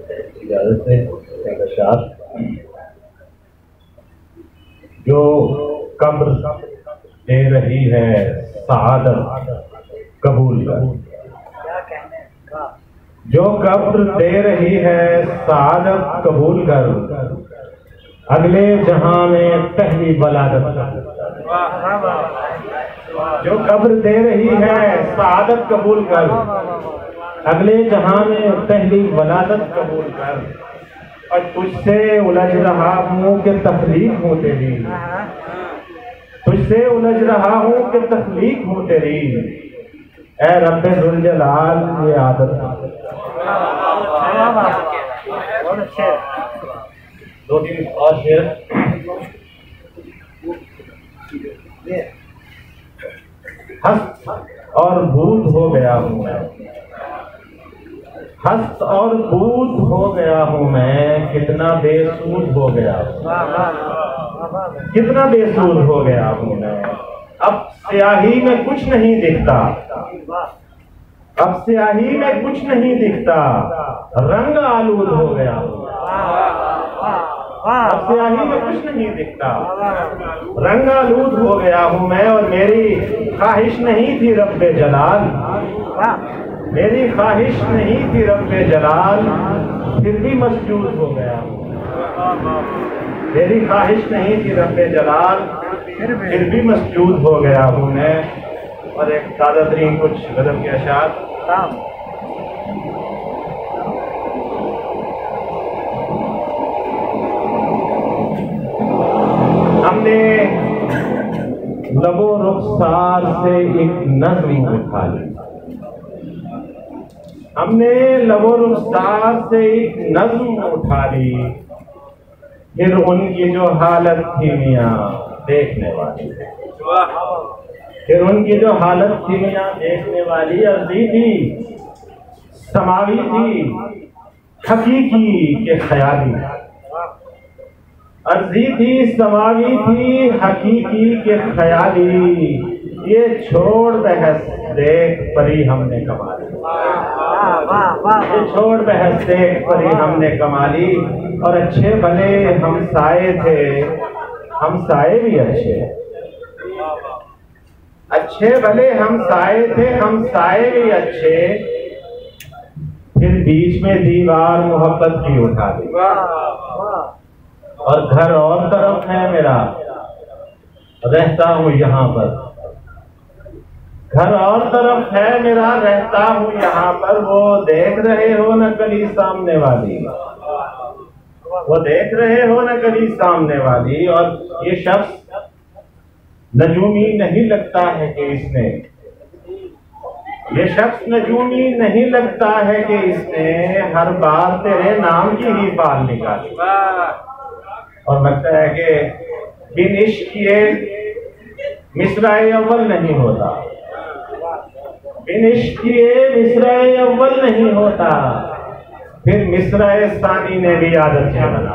इजाजत से जो कब्र दे रही है सआदत कबूल कर, जो कब्र दे रही है सआदत कबूल कर, अगले जहां में पहली वलादत कर। जो कब्र दे रही है सआदत कबूल कर, अगले जहां में पहली वलादत कबूल कर। और तुझसे उलझ रहा हूँ कि तख्लीक हूँ तेरी, तुझसे उलझ रहा हूँ कि तख्लीक हूँ तेरी, ऐ रब्बे जुल जलाल ये आदत। दो तीन और शेर। हस्त और भूत हो गया हूँ मैं, हस्त और भूत हो गया हूँ मैं, कितना बेसूद हो गया हूँ, कितना बेसूद हो गया हूँ मैं। अब स्याही में कुछ नहीं दिखता, अब स्याही में कुछ नहीं दिखता, रंग आलूद हो गया हूँ। अब स्याही में कुछ नहीं दिखता, रंग आलूद हो गया हूँ मैं। और मेरी ख्वाहिश नहीं थी रब्बे जलाल, मेरी ख्वाहिश नहीं थी रब्बे जलाल, फिर भी मसजूद हो गया हूँ। मेरी ख्वाहिश नहीं थी रब्बे जलाल, फिर भी मसजूद हो गया हूँ मैं। और एक ताज़ा तरीन कुछ गज़ल के अशार। हमने लबो रुखसार से एक नज़्म उठा ली, हमने लबो रुखसार से एक नज़्म उठा ली, फिर उनकी जो हालत थी मियाँ देखने वाली, फिर उनकी जो हालत थी मियाँ देखने वाली, अर्ज़ी थी समावी थी हकीकी के ख्याली, अर्ज़ी थी समावी थी हकीकी के ख्याली, ये छोड़ बहस देख परी हमने कमाली, ये छोड़ बहस देख परी हमने कमाली। और अच्छे भले हम साए थे, हम साए भी अच्छे, अच्छे भले हम साए थे, हम साए भी अच्छे, फिर बीच में दीवार मोहब्बत की उठा दी। और घर और तरफ है मेरा, रहता हूँ यहाँ पर, घर और तरफ है मेरा, रहता हूँ यहाँ पर। वो देख रहे हो न कली सामने वाली, वो देख रहे हो न कली सामने वाली। और ये शख्स नजूमी नहीं लगता है कि इसने, ये शख्स नजूमी नहीं लगता है कि इसने हर बार तेरे नाम की ही पाल निकाली। और लगता है कि बिन इश्क किए मिसराए अव्वल नहीं होता, बिन इश्क किए मिसराए अव्वल नहीं होता, फिर मिसराए सानी ने भी आदत से बना।